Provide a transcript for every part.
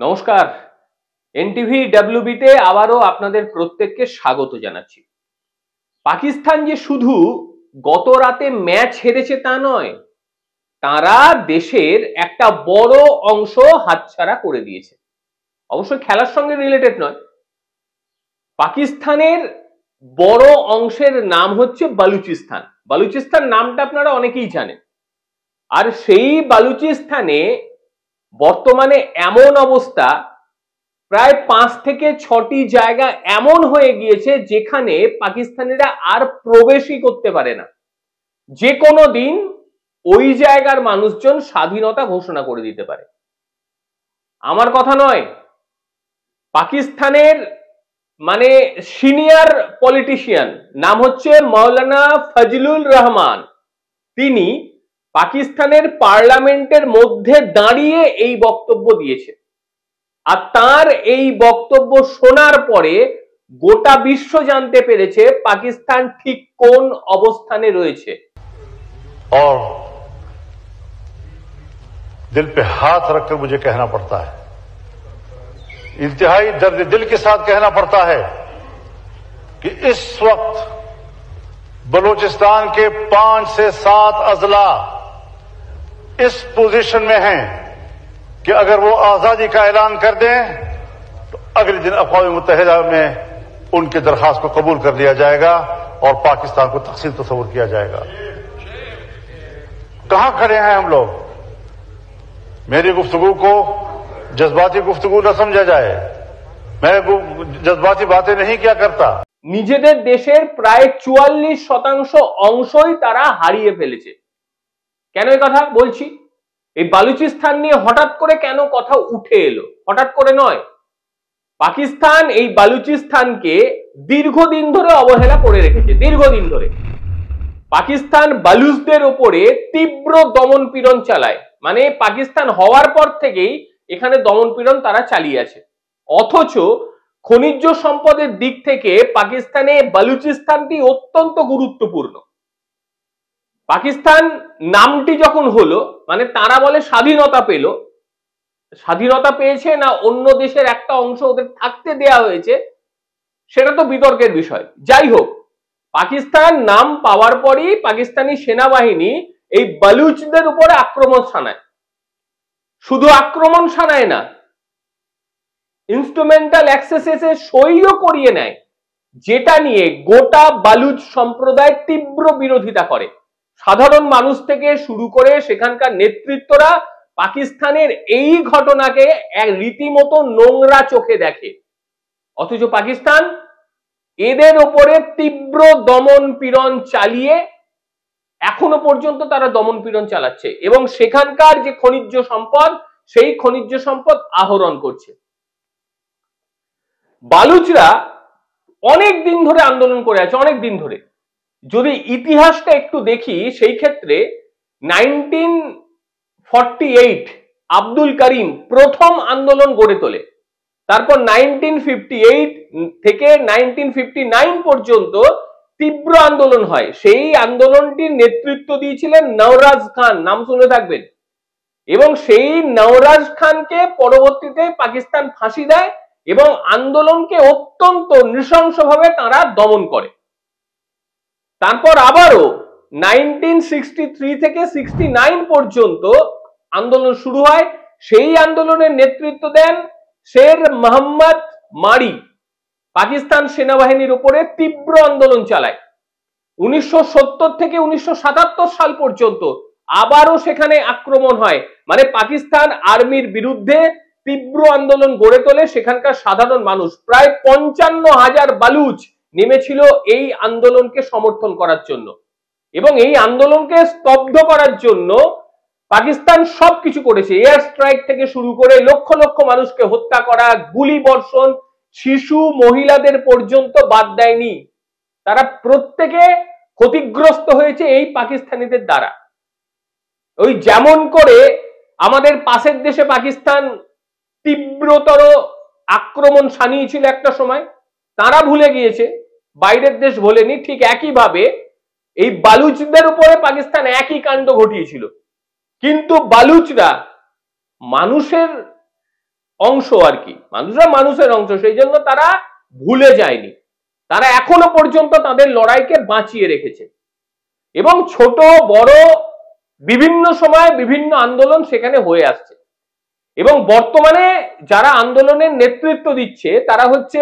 নমস্কার। এনটিভি ডাব্লিউবিতে আবারও আপনাদের প্রত্যেককে স্বাগত জানাচ্ছি। পাকিস্তান যে শুধু গত রাতে ম্যাচ হেরেছে তা নয়, তারা দেশের একটা বড় অংশ হাতছাড়া করে দিয়েছে। অবশ্যই খেলার সঙ্গে রিলেটেড নয়। পাকিস্তানের বড় অংশের নাম হচ্ছে বালুচিস্তান। বালুচিস্তান নামটা আপনারা অনেকেই জানেন। আর সেই বালুচিস্তানে বর্তমানে এমন অবস্থা, প্রায় 5 থেকে 6টি জায়গা এমন হয়ে গিয়েছে যেখানে পাকিস্তানিরা আর প্রবেশই করতে পারে না। যে কোনো দিন ওই জায়গার মানুষজন স্বাধীনতা ঘোষণা করে দিতে পারে। আমার কথা নয়, পাকিস্তানের সিনিয়র পলিটিশিয়ান নাম হচ্ছে মৌলানা ফজলুর রহমান, তিনি পাকিস্তানের পার্লামেন্টের মধ্যে দাঁড়িয়ে এই বক্তব্য দিয়েছে। আর তার এই বক্তব্য শোনার পরে গোটা বিশ্ব জানতে পেরেছে পাকিস্তান ঠিক কোন অবস্থানে রয়েছে। और दिल पे हाथ रखकर मुझे कहना पड़ता है, इंतहाई दर्द दिल के साथ कहना पड़ता है कि इस वक्त बलूचिस्तान के 5 से 7 अजला इस पोजीशन में हैं कि अगर वो आजादी का ऐलान कर दें तो अगले दिन अक़वाम मुत्तहिदा में उनकी दरखास्त को कबूल कर लिया जाएगा और पाकिस्तान को तक़सीम तस्वुर किया जाएगा। कहां खड़े हैं हम लोग? मेरी गुफ्तगू को जज्बाती गुफ्तगू न समझा जाए, मैं जज्बाती बातें नहीं किया करता। নিজেদের দেশের প্রায় 44% অংশই তারা হারিয়ে ফেলেছে। কেন এই কথা বলছি? এই বালুচিস্তান নিয়ে হঠাৎ করে কেন কথা উঠে এলো? হঠাৎ করে নয়, পাকিস্তান এই বালুচিস্তানকে দীর্ঘদিন ধরে অবহেলা করে রেখেছে। দীর্ঘদিন ধরে পাকিস্তান বালুচদের উপরে তীব্র দমন পীড়ন চালায়। পাকিস্তান হওয়ার পর থেকেই এখানে দমন পীড়ন তারা চালিয়ে আছে। অথচ খনিজ সম্পদের দিক থেকে পাকিস্তানে বালুচিস্তানটি অত্যন্ত গুরুত্বপূর্ণ। পাকিস্তান নামটি যখন হলো, তারা বলে স্বাধীনতা পেল, স্বাধীনতা পেয়েছে না অন্য দেশের একটা অংশ ওদের থাকতে দেয়া হয়েছে, সেটা তো বিতর্কের বিষয়। যাই হোক, পাকিস্তান নাম পাওয়ার পরই পাকিস্তানি সেনাবাহিনী এই বালুচদের উপরে আক্রমণ শানায়। শুধু আক্রমণ শানায় না, ইনস্ট্রুমেন্টাল অ্যাক্সেসে সইও করিয়ে নেয়, যেটা নিয়ে গোটা বালুচ সম্প্রদায় তীব্র বিরোধিতা করে। সাধারণ মানুষ থেকে শুরু করে সেখানকার নেতৃত্বরা পাকিস্তানের এই ঘটনাকে এক রীতিমতো নোংরা চোখে দেখে। অথচ পাকিস্তান এদের উপরে তীব্র দমন পীড়ন চালিয়ে এখনো পর্যন্ত তারা দমন পীড়ন চালাচ্ছে এবং সেখানকার যে খনিজ সম্পদ, সেই খনিজ সম্পদ আহরণ করছে। বালুচরা অনেক দিন ধরে আন্দোলন করে আছে, অনেক দিন ধরে। যদি ইতিহাসটা একটু দেখি, সেই ক্ষেত্রে 1948 আব্দুল করিম প্রথম আন্দোলন গড়ে তোলে। তারপর 1958 থেকে 1959 পর্যন্ত তীব্র আন্দোলন হয়। সেই আন্দোলনটির নেতৃত্ব দিয়েছিলেন নওরাজ খান, নাম শুনে থাকবেন। এবং সেই নওরাজ খানকে পরবর্তীতে পাকিস্তান ফাঁসি দেয় এবং আন্দোলনকে অত্যন্ত নৃশংসভাবে তারা দমন করে। তারপর আবারও 1963 থেকে 69 পর্যন্ত আন্দোলন শুরু হয়। সেই আন্দোলনের নেতৃত্ব দেন শের মোহাম্মদ মারি। পাকিস্তান সেনাবাহিনীর উপরে তীব্র আন্দোলন চালায়। 1970 থেকে 1977 সাল পর্যন্ত আবারও সেখানে আক্রমণ হয়। পাকিস্তান আর্মির বিরুদ্ধে তীব্র আন্দোলন গড়ে তোলে সেখানকার সাধারণ মানুষ। প্রায় 55,000 বালুচ নেমেছিল এই আন্দোলনকে সমর্থন করার জন্য এবং এই আন্দোলনকে স্তব্ধ করার জন্য পাকিস্তান সবকিছু করেছে। এয়ার স্ট্রাইক থেকে শুরু করে লক্ষ লক্ষ মানুষকে হত্যা করা, গুলি বর্ষণ, শিশু মহিলাদের পর্যন্ত বাদ দেয়নি। তারা প্রত্যেকে ক্ষতিগ্রস্ত হয়েছে এই পাকিস্তানিদের দ্বারা। ওই যেমন করে আমাদের পাশের দেশে পাকিস্তান তীব্রতর আক্রমণ শানিয়েছিল একটা সময়, তারা ভুলে গিয়েছে, বাইরের দেশ ভোলেনি। ঠিক একইভাবে এই বালুচদের উপরে পাকিস্তান একই কাণ্ড ঘটিয়েছিল। কিন্তু বালুচরা মানুষের অংশ আর কি, মানুষরা মানুষের অংশ, সেই জন্য তারা ভুলে যায়নি, তারা এখনো পর্যন্ত তাদের লড়াইকে বাঁচিয়ে রেখেছে। এবং ছোট বড় বিভিন্ন সময় বিভিন্ন আন্দোলন সেখানে হয়ে আসছে। এবং বর্তমানে যারা আন্দোলনের নেতৃত্ব দিচ্ছে তারা হচ্ছে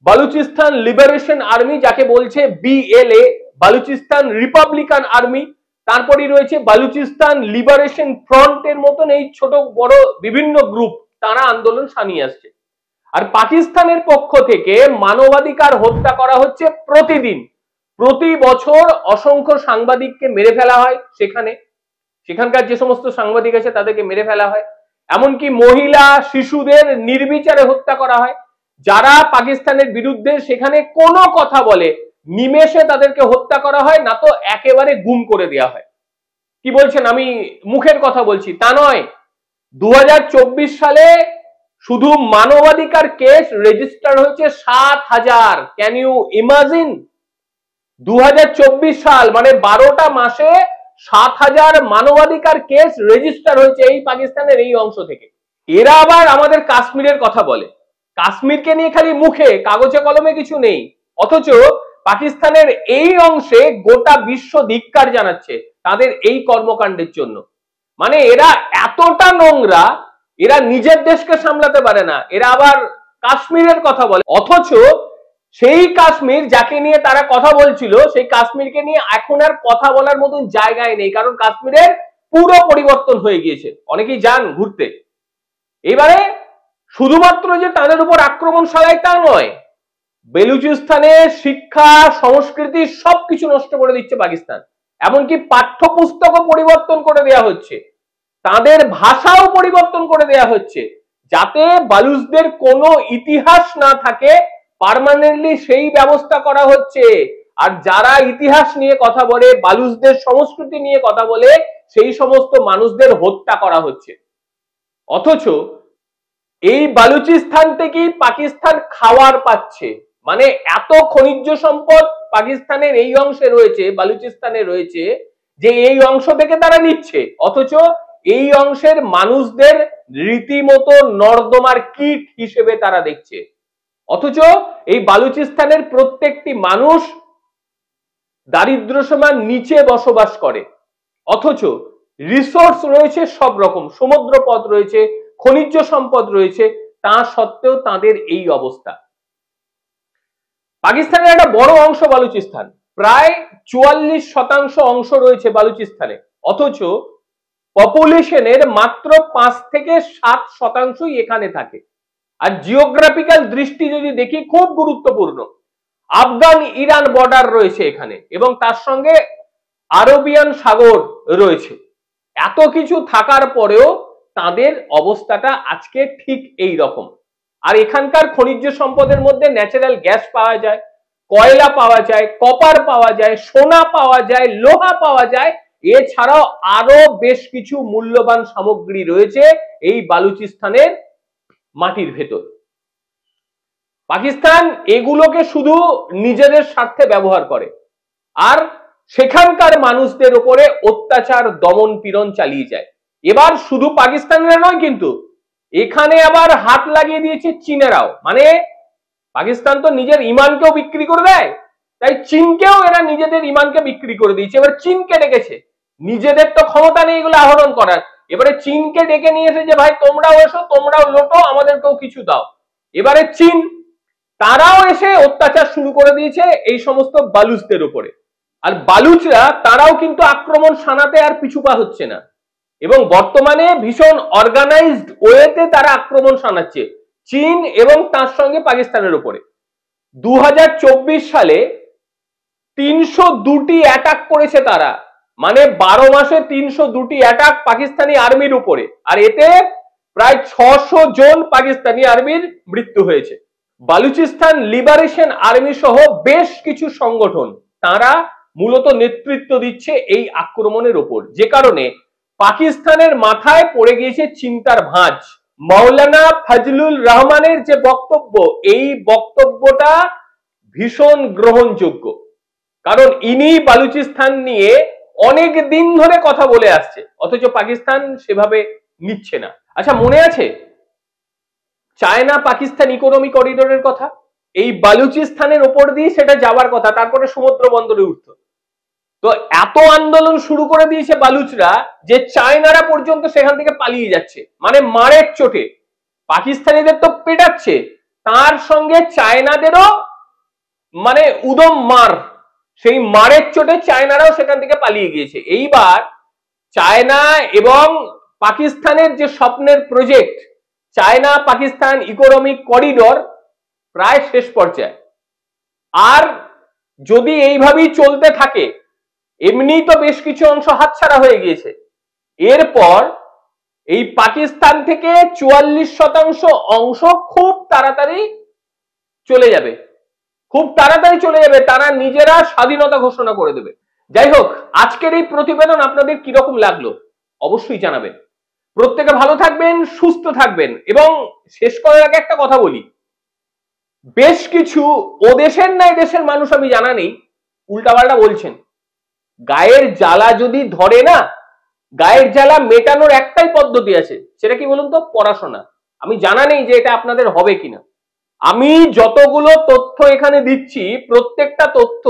বালুচিস্তান লিবারেশন আর্মি, যাকে বলছে BLA, বালুচিস্তান রিপাবলিকান আর্মি, তারপরে রয়েছে বালুচিস্তান লিবারেশন ফ্রন্টের মতন এই ছোট বড় বিভিন্ন গ্রুপ, তারা আন্দোলন সানিয়ে আসছে। আর পাকিস্তানের পক্ষ থেকে মানবাধিকার হত্যা করা হচ্ছে প্রতিদিন, প্রতি বছর অসংখ্য সাংবাদিককে মেরে ফেলা হয়, সেখানকার যে সমস্ত সাংবাদিক আছে তাদেরকে মেরে ফেলা হয়, এমনকি মহিলা শিশুদের নির্বিচারে হত্যা করা হয়। যারা পাকিস্তানের বিরুদ্ধে সেখানে কোনো কথা বলে নিমেষে তাদেরকে হত্যা করা হয়, না তো একেবারে গুম করে দেওয়া হয়। কি বলছেন, আমি মুখের কথা বলছি তা নয়। 2024 সালে শুধু মানবাধিকার কেস রেজিস্টার হয়েছে 7,000। Can you imagine? 2024 সাল মানে 12টা মাসে 7,000 মানবাধিকার কেস রেজিস্টার হয়েছে এই পাকিস্তানের এই অংশ থেকে। এরা আবার আমাদের কাশ্মীরের কথা বলে, কাশ্মীরকে নিয়ে খালি মুখে, কাগজে কলমে কিছু নেই, অথচ পাকিস্তানের এই অংশে গোটা বিশ্ব ধিক্কার জানাচ্ছে তাদের এই কর্মকাণ্ডের জন্য। মানে এরা এতটা নোংরা, এরা নিজের দেশকে সামলাতে পারে না, এরা আবার কাশ্মীরের কথা বলে। অথচ সেই কাশ্মীর যাকে নিয়ে তারা কথা বলছিল, সেই কাশ্মীরকে নিয়ে এখন আর কথা বলার মতন জায়গায় নেই, কারণ কাশ্মীরের পুরো পরিবর্তন হয়ে গিয়েছে। অনেকেই যান ঘুরতে, এবারে শুধুমাত্র যে তাদের উপর আক্রমণ চালায় তা নয়, বেলুচিস্তানের শিক্ষা সংস্কৃতি সবকিছু নষ্ট করে দিচ্ছে পাকিস্তান। এমনকি পাঠ্যপুস্তকও পরিবর্তন করে দেওয়া হচ্ছে, তাদের ভাষাও পরিবর্তন করে দেওয়া হচ্ছে, যাতে বালুচদের কোনো ইতিহাস না থাকে, পার্মানেন্টলি সেই ব্যবস্থা করা হচ্ছে। আর যারা ইতিহাস নিয়ে কথা বলে, বালুচদের সংস্কৃতি নিয়ে কথা বলে, সেই সমস্ত মানুষদের হত্যা করা হচ্ছে। অথচ এই বালুচিস্তান থেকেই পাকিস্তান খাওয়ার পাচ্ছে, মানে এত খনিজ সম্পদ পাকিস্তানের এই অংশে রয়েছে, বালুচিস্তানে রয়েছে, যে এই অংশ থেকে তারা নিচ্ছে, অথচ এই অংশের মানুষদের রীতিমতো নর্দমার কীট হিসেবে তারা দেখছে। অথচ এই বালুচিস্তানের প্রত্যেকটি মানুষ দারিদ্র সীমার নিচে বসবাস করে, অথচ রিসোর্স রয়েছে সব রকম, সমুদ্র পথ রয়েছে, খনিজ সম্পদ রয়েছে, তা সত্ত্বেও তাদের এই অবস্থা। পাকিস্তানের একটা বড় অংশ বালুচিস্তান, প্রায় 44% অংশ রয়েছে বালুচিস্তানে, অথচ পপুলেশনের মাত্র 5 থেকে 7% এখানে থাকে। আর জিওগ্রাফিক্যাল দৃষ্টি যদি দেখি, খুব গুরুত্বপূর্ণ, আফগান ইরান বর্ডার রয়েছে এখানে, এবং তার সঙ্গে আরবিয়ান সাগর রয়েছে। এত কিছু থাকার পরেও তাদের অবস্থাটা আজকে ঠিক এই রকম। আর এখানকার খনিজ সম্পদের মধ্যে ন্যাচারাল গ্যাস পাওয়া যায়, কয়লা পাওয়া যায়, কপার পাওয়া যায়, সোনা পাওয়া যায়, লোহা পাওয়া যায়, এছাড়াও আরো বেশ কিছু মূল্যবান সামগ্রী রয়েছে এই বালুচিস্তানের মাটির ভেতর। পাকিস্তান এগুলোকে শুধু নিজেদের স্বার্থে ব্যবহার করে, আর সেখানকার মানুষদের উপরে অত্যাচার দমন পীড়ন চালিয়ে যায়। এবার শুধু পাকিস্তানিরা নয়, কিন্তু এখানে আবার হাত লাগিয়ে দিয়েছে চীনেরাও। মানে পাকিস্তান তো নিজের ইমানকেও বিক্রি করে দেয়, তাই চীনকেও এরা নিজেদের ইমানকে বিক্রি করে দিয়েছে। এবার চীনকে ডেকেছে, নিজেদের তো ক্ষমতা নেই এগুলো আহরণ করার, এবারে চীনকে ডেকে নিয়ে এসে যে ভাই তোমরাও এসো, তোমরাও লোটো, আমাদেরকেও কিছু দাও। এবারে চীন তারাও এসে অত্যাচার শুরু করে দিয়েছে এই সমস্ত বালুচদের উপরে। আর বালুচরা তারাও কিন্তু আক্রমণ শানাতে আর পিছুপা হচ্ছে না, এবং বর্তমানে ভীষণ অর্গানাইজড ওয়েতে তারা আক্রমণ শানাচ্ছে চীন এবং তার সঙ্গে পাকিস্তানের উপরে। 2024 সালে 302টি অ্যাটাক করেছে তারা, মানে 12 মাসে 302টি অ্যাটাক পাকিস্তানি আর্মির উপরে, আর এতে প্রায় 600 জন পাকিস্তানি আর্মির মৃত্যু হয়েছে। বালুচিস্তান লিবারেশন আর্মি সহ বেশ কিছু সংগঠন তারা মূলত নেতৃত্ব দিচ্ছে এই আক্রমণের উপর, যে কারণে পাকিস্তানের মাথায় পড়ে গিয়েছে চিন্তার ভাঁজ। মাওলানা ফজলুর রহমানের যে বক্তব্য, এই বক্তব্যটা ভীষণ গ্রহণযোগ্য, কারণ ইনি বালুচিস্তান নিয়ে অনেক দিন ধরে কথা বলে আসছে, অথচ পাকিস্তান সেভাবে নিচ্ছে না। আচ্ছা, মনে আছে চায়না পাকিস্তান ইকোনমি করিডোরের কথা, এই বালুচিস্তানের ওপর দিয়ে সেটা যাওয়ার কথা, তারপরে সমুদ্র বন্দরে উঠত। তো এত আন্দোলন শুরু করে দিয়েছে বালুচরা যে চায়নারা পর্যন্ত সেখান থেকে পালিয়ে যাচ্ছে, মানে মারের চোটে। পাকিস্তানিদের তো পেটাচ্ছে, তার সঙ্গে চায়নাদেরও মানে উদম মার, সেই মারের চোটে চায়নারাও সেখান থেকে পালিয়ে গিয়েছে। এইবার চায়না এবং পাকিস্তানের যে স্বপ্নের project China Pakistan economic corridor প্রায় শেষ পর্যায়ে। আর যদি এইভাবেই চলতে থাকে, এমনি তো বেশ কিছু অংশ হাতছাড়া হয়ে গিয়েছে, এরপর এই পাকিস্তান থেকে 44% অংশ খুব তাড়াতাড়ি চলে যাবে, খুব তাড়াতাড়ি চলে যাবে, তারা নিজেরা স্বাধীনতা ঘোষণা করে দেবে। যাই হোক, আজকের এই প্রতিবেদন আপনাদের কিরকম লাগলো অবশ্যই জানাবেন। প্রত্যেকে ভালো থাকবেন, সুস্থ থাকবেন। এবং শেষ করার আগে একটা কথা বলি, বেশ কিছু ও দেশের না এই দেশের মানুষ আমি জানা নেই উল্টাপাল্টা বলছেন। গায়ের জ্বালা যদি ধরে না, গায়ের জ্বালা মেটানোর একটাই পদ্ধতি আছে, সেটা কি বলুন তো? পড়াশোনা। আমি জানা নেই যে এটা আপনাদের হবে কিনা। আমি যতগুলো তথ্য এখানে দিচ্ছি প্রত্যেকটা তথ্য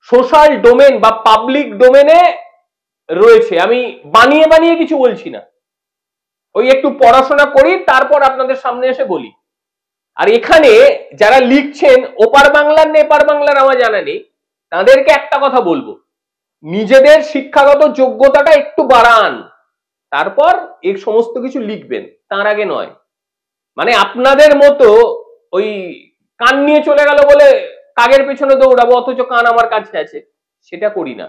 সোশ্যাল ডোমেন বা পাবলিক ডোমেনে রয়েছে, আমি বানিয়ে বানিয়ে কিছু বলছি না। ওই একটু পড়াশোনা করি তারপর আপনাদের সামনে এসে বলি। আর এখানে যারা লিখছেন ওপার বাংলার না এপার বাংলার আমার জানা নেই, তাদেরকে একটা কথা বলবো, নিজেদের শিক্ষাগত যোগ্যতাটা একটু বাড়ান, তারপর এই সমস্ত কিছু লিখবেন, তার আগে নয়। মানে আপনাদের মতো ওই কান নিয়ে চলে গেল বলে কাগের পেছনে দৌড়াবো অথচ কান আমার কাছে আছে, সেটা করি না।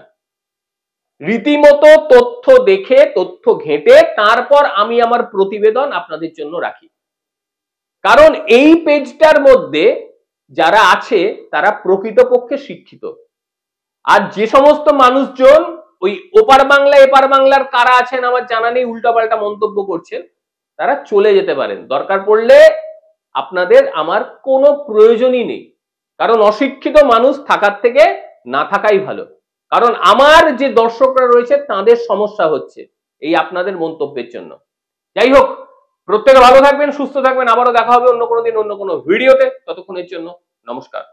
রীতিমতো তথ্য দেখে তথ্য ঘেঁটে তারপর আমি আমার প্রতিবেদন আপনাদের জন্য রাখি। কারণ এই পেজটার মধ্যে যারা আছে তারা প্রকৃতপক্ষে শিক্ষিত। আর যে সমস্ত মানুষজন ওই ওপার বাংলা এপার বাংলার কারা আছেন আমার জানা নেই উল্টাপাল্টা মন্তব্য করছেন, তারা চলে যেতে পারেন, দরকার পড়লে আপনাদের আমার কোনো প্রয়োজনই নেই। কারণ অশিক্ষিত মানুষ থাকার থেকে না থাকাই ভালো। কারণ আমার যে দর্শকরা রয়েছে তাদের সমস্যা হচ্ছে এই আপনাদের মন্তব্যের জন্য। যাই হোক, প্রত্যেকে ভালো থাকবেন, সুস্থ থাকবেন। আবারও দেখা হবে অন্য কোনো দিন অন্য কোনো ভিডিওতে। ততক্ষণের জন্য নমস্কার।